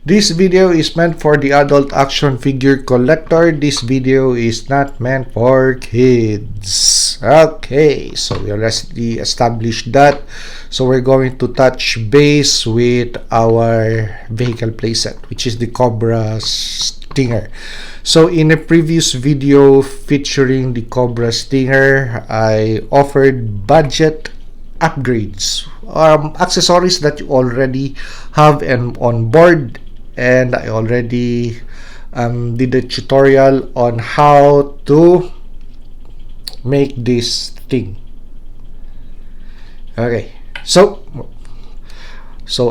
This video is meant for the adult action figure collector. This video is not meant for kids. Okay, so we already established that. So we're going to touch base with our vehicle playset, which is the Cobra Stinger. So in a previous video featuring the Cobra Stinger, I offered budget upgrades, accessories that you already have on board, and I already did a tutorial on how to make this thing. Okay, so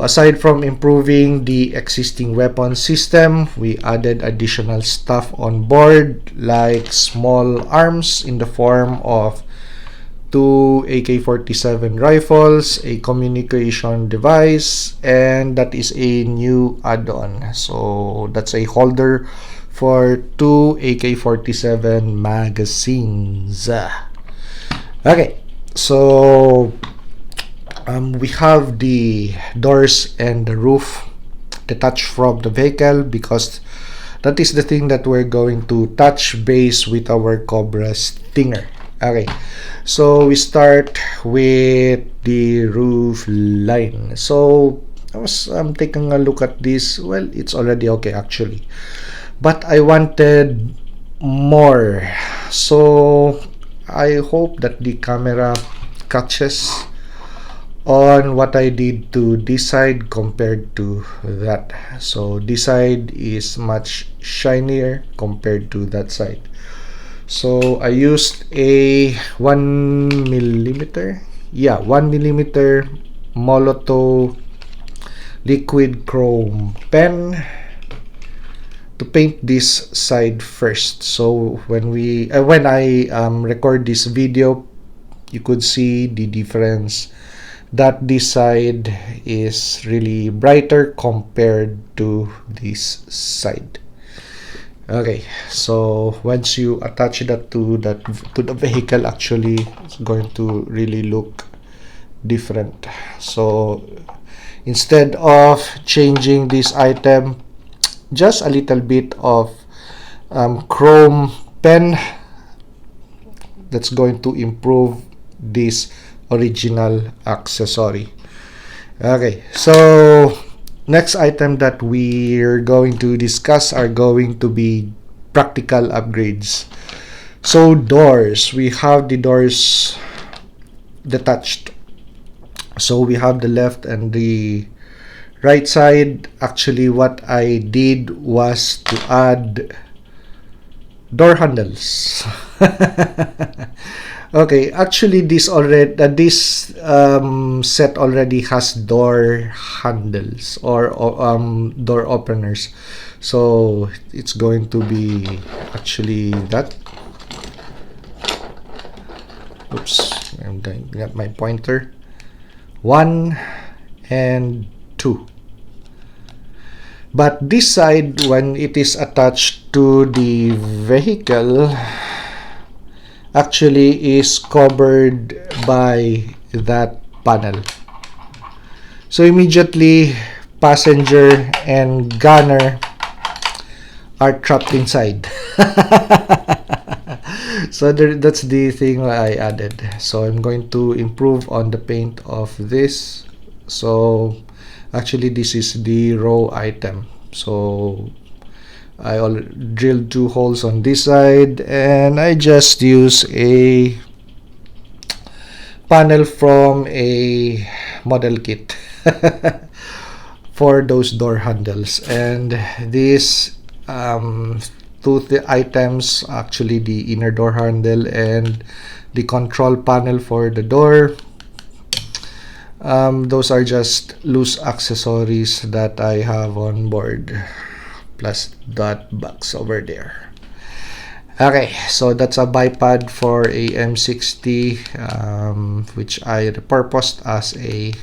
aside from improving the existing weapon system, we added additional stuff on board, like small arms in the form of two AK-47 rifles, a communication device, and that is a new add-on. So that's a holder for two AK-47 magazines. Okay, so we have the doors and the roof detached from the vehicle, because that is the thing that we're going to touch base with our Cobra Stinger. Okay, so we start with the roof line. So I was taking a look at this. Well, it's already okay actually, but I wanted more. So I hope that the camera catches on what I did to this side compared to that. So this side is much shinier compared to that side. So I used a 1mm, yeah, 1mm Molotov liquid chrome pen to paint this side first. So when I record this video, you could see the difference, that this side is really brighter compared to this side. Okay, so once you attach that to the vehicle, actually it's going to really look different. So instead of changing this item, just a little bit of chrome pen, that's going to improve this original accessory. Okay, so next item that we're going to discuss are going to be practical upgrades. So doors, we have the doors detached. So we have the left and the right side. Actually, what I did was to add door handles. Okay, actually this set already has door handles, or door openers. So it's going to be actually that. Oops, I'm going to get my pointer. 1 and 2. But this side, when it is attached to the vehicle, actually is covered by that panel. So immediately passenger and gunner are trapped inside. So that's the thing I added. So I'm going to improve on the paint of this. So actually this is the raw item. So I drilled 2 holes on this side, and I just use a panel from a model kit for those door handles. And these 2 items, actually the inner door handle and the control panel for the door, those are just loose accessories that I have on board, plus that box over there. Okay, so that's a bipod for a M60, which I repurposed as a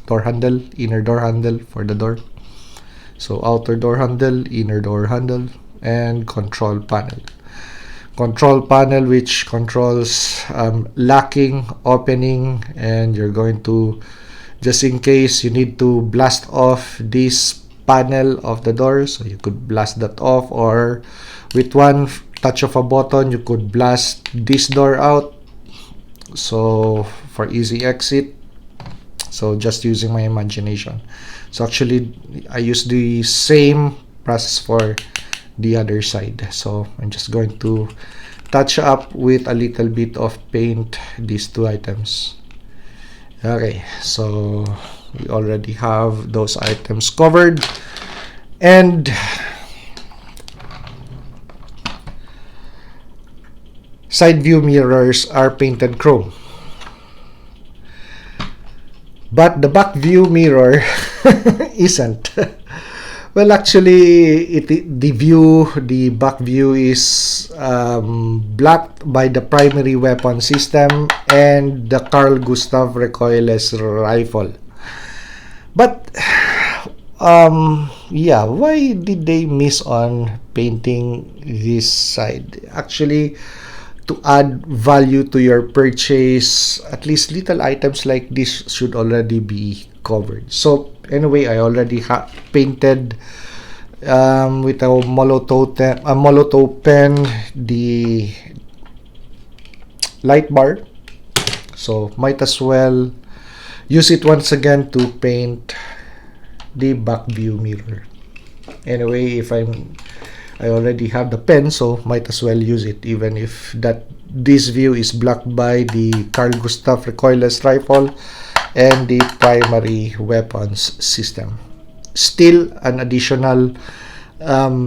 door handle, inner door handle for the door. So outer door handle, inner door handle, and control panel. Control panel which controls locking, opening, and you're going to, just in case you need to blast off this panel of the door, so you could blast that off, or with one touch of a button you could blast this door out, so for easy exit. So just using my imagination. So actually I use the same process for the other side. So I'm just going to touch up with a little bit of paint these two items. Okay, so we already have those items covered, and side view mirrors are painted chrome, but the back view mirror isn't. Well, actually, the back view is blocked by the primary weapon system and the Carl Gustaf recoilless rifle. But yeah, why did they miss on painting this side? Actually, to add value to your purchase, at least little items like this should already be covered. So anyway, I already painted with a Molotov pen the light bar, so might as well use it once again to paint the back view mirror. Anyway, I already have the pen, so might as well use it, even if this view is blocked by the Carl Gustaf recoilless rifle and the primary weapons system. Still an additional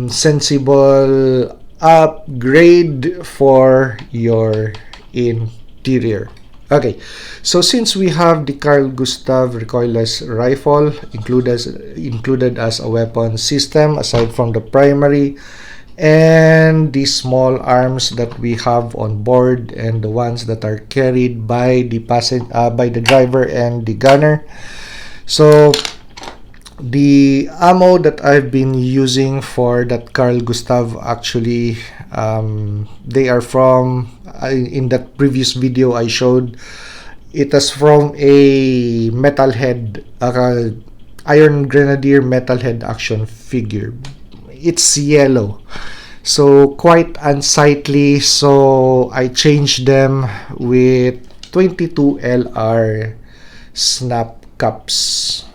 sensible upgrade for your interior. Okay, so since we have the Carl Gustaf recoilless rifle included as a weapon system aside from the primary, and the small arms that we have on board and the ones that are carried by the driver and the gunner. So the ammo that I've been using for that Carl Gustaf, actually they are from in that previous video I showed, it is from a metalhead Iron Grenadier metalhead action figure. It's yellow, so quite unsightly, so I changed them with 22 LR snap caps.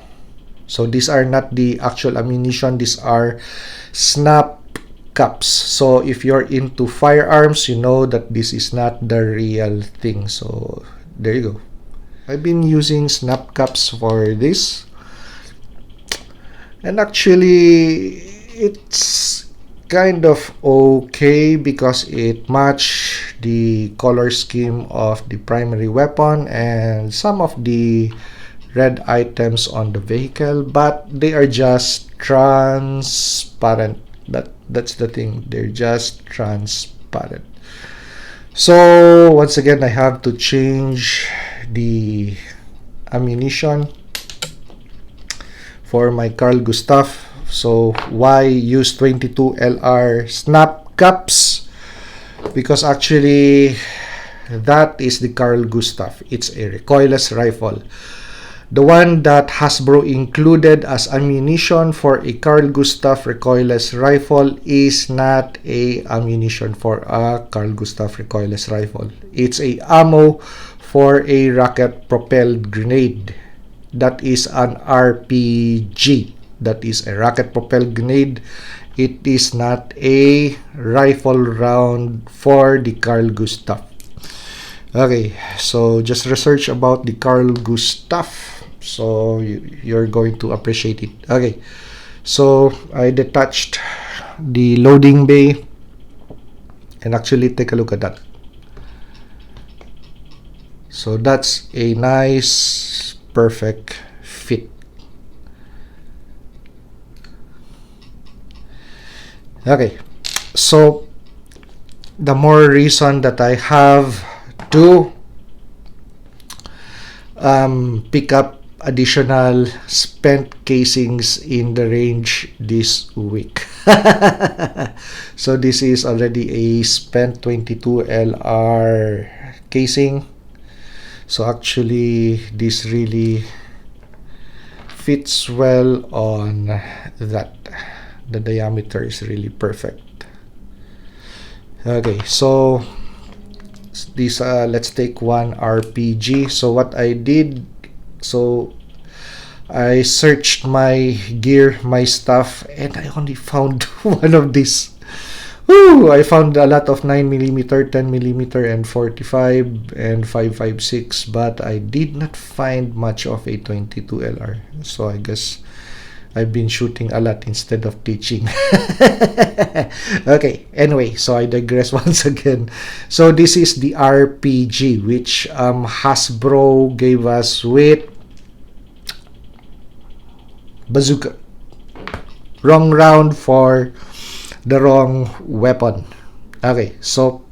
So these are not the actual ammunition, these are snap caps. So if you're into firearms, you know that this is not the real thing. So there you go. I've been using snap caps for this, and actually it's kind of okay because it matched the color scheme of the primary weapon and some of the red items on the vehicle, but they are just transparent. That's the thing, they're just transparent. So once again, I have to change the ammunition for my Carl Gustaf. So why use 22 LR snap caps? Because actually that is the Carl Gustaf. It's a recoilless rifle. The one that Hasbro included as ammunition for a Carl Gustaf recoilless rifle is not a ammunition for a Carl Gustaf recoilless rifle. It's a ammo for a rocket propelled grenade. That is an RPG. That is a rocket propelled grenade. It is not a rifle round for the Carl Gustaf. Okay, so just research about the Carl Gustaf, so you're going to appreciate it. Okay, so I detached the loading bay, and actually take a look at that. So that's a nice perfect fit. Okay, so the more reason that I have to pick up additional spent casings in the range this week. So this is already a spent 22 LR casing. So actually this really fits well on that. The diameter is really perfect. Okay, so this let's take one RPG. So what I did, so I searched my gear, my stuff, and I only found one of these. Woo! I found a lot of 9mm, 10mm, and 45 and 5.56, but I did not find much of a 22 LR. So I guess I've been shooting a lot instead of teaching. Okay, anyway, so I digress once again. So this is the RPG, which Hasbro gave us with bazooka. Wrong round for the wrong weapon. Okay, so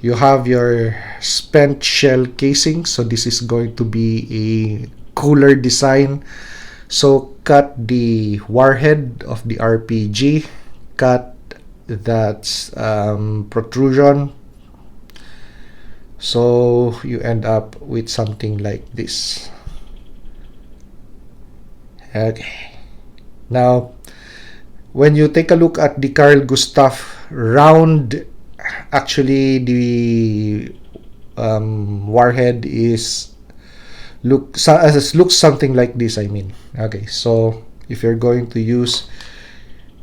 you have your spent shell casing. So this is going to be a cooler design. So cut the warhead of the RPG, cut that protrusion, so you end up with something like this. Okay, now when you take a look at the Carl Gustaf round, actually the warhead is looks something like this. I mean, okay, so if you're going to use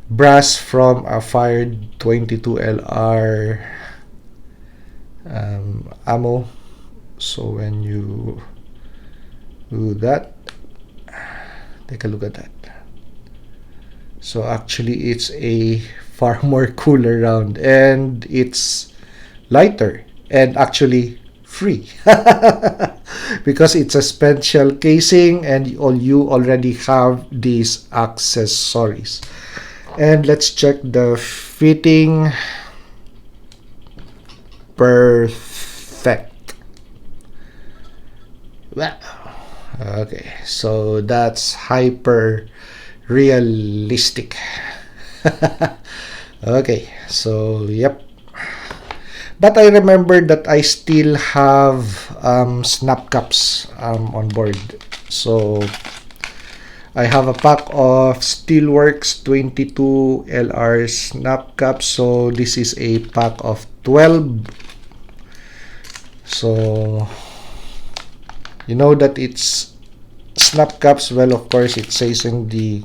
brass from a fired 22 LR ammo, so when you do that, take a look at that. So actually it's a far more cooler round, and it's lighter and actually free because it's a spent shell casing and you already have these accessories. And let's check the fitting. Perfect. Wow. Okay, so that's hyper realistic. Okay, so yep. But I remember that I still have snap caps on board. So I have a pack of Steelworks 22 LR snap caps. So this is a pack of 12. So you know that it's snap caps. Well, of course, it says in the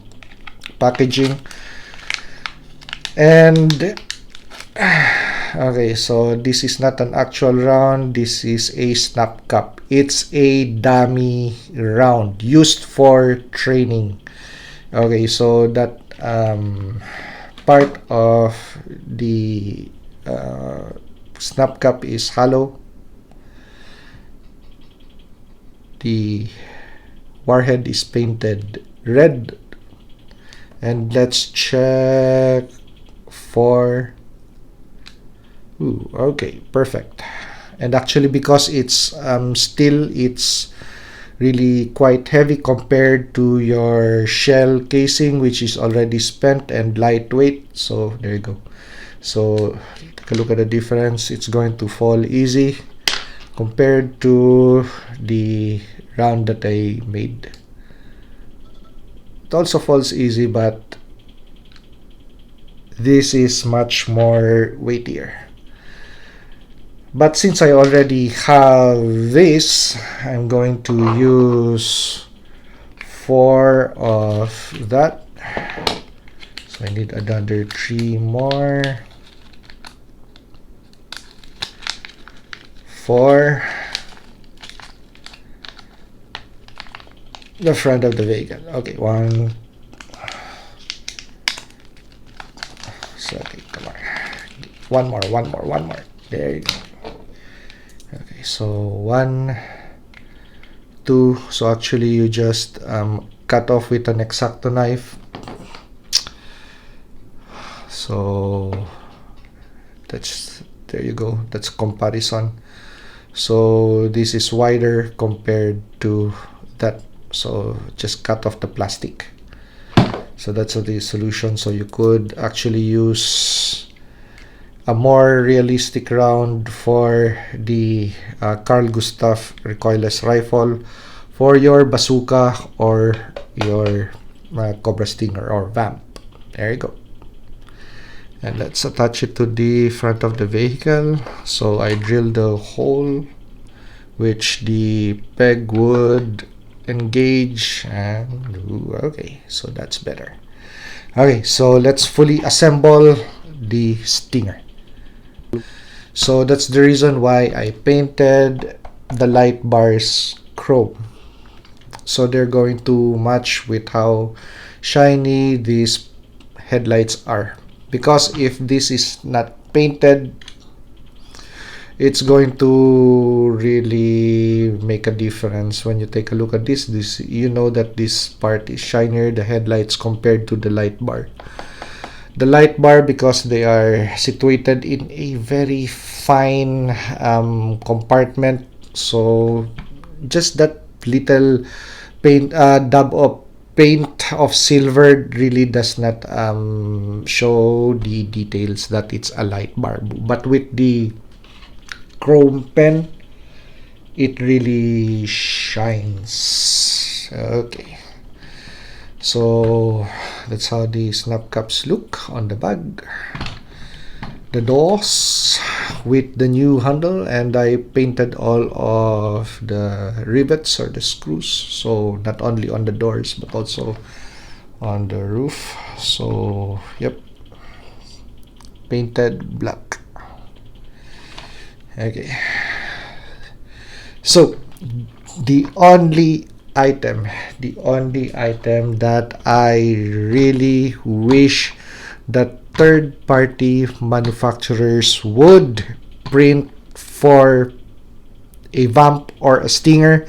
packaging. And okay, so this is not an actual round. This is a snap cap. It's a dummy round used for training. Okay, so that part of the snap cap is hollow. The warhead is painted red. And let's check for... Ooh, okay, perfect. And actually, because it's steel, it's really quite heavy compared to your shell casing, which is already spent and lightweight. So there you go. So take a look at the difference. It's going to fall easy compared to the round that I made. It also falls easy, but this is much more weightier. But since I already have this, I'm going to use 4 of that. So I need another 3 more. 4. The front of the vehicle. Okay, 1. So okay, come on. One more. There you go. Okay, so 1, 2. So actually you just cut off with an X-Acto knife. So there you go. That's comparison. So this is wider compared to that. So just cut off the plastic. So that's the solution. So you could actually use a more realistic round for the Carl Gustaf recoilless rifle for your bazooka or your Cobra Stinger or Vamp. There you go. And let's attach it to the front of the vehicle. So I drilled the hole which the peg would engage, and okay, so that's better. Okay, so let's fully assemble the Stinger. So that's the reason why I painted the light bars chrome, so they're going to match with how shiny these headlights are. Because if this is not painted, it's going to really make a difference. When you take a look at this, you know that this part is shinier, the headlights, compared to the light bar. The light bar, because they are situated in a very fine compartment, so just that little paint dab of paint of silver really does not show the details that it's a light bar. But with the chrome pen, it really shines. Okay, so that's how the snap caps look on the bag. The doors with the new handle, and I painted all of the rivets or the screws, so not only on the doors but also on the roof. So yep, painted black. Okay, so the only item that I really wish that third-party manufacturers would print for a Vamp or a Stinger.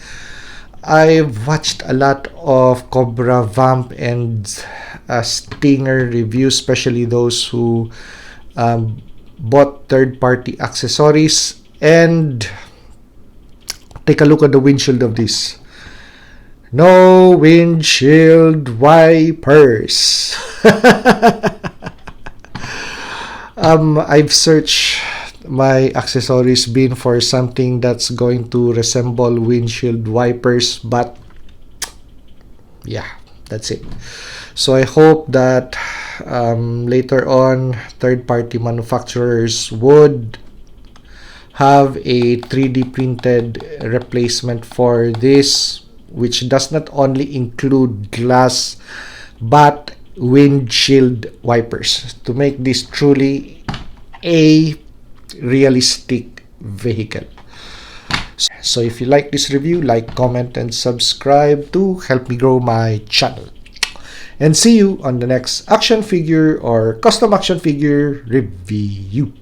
I've watched a lot of Cobra Vamp and Stinger reviews, especially those who bought third-party accessories, and take a look at the windshield of this. No windshield wipers. I've searched my accessories bin for something that's going to resemble windshield wipers, but yeah, that's it. So I hope that later on third-party manufacturers would have a 3D printed replacement for this, which does not only include glass but windshield wipers, to make this truly a realistic vehicle. So if you like this review, like, comment, and subscribe to help me grow my channel. And see you on the next action figure or custom action figure review.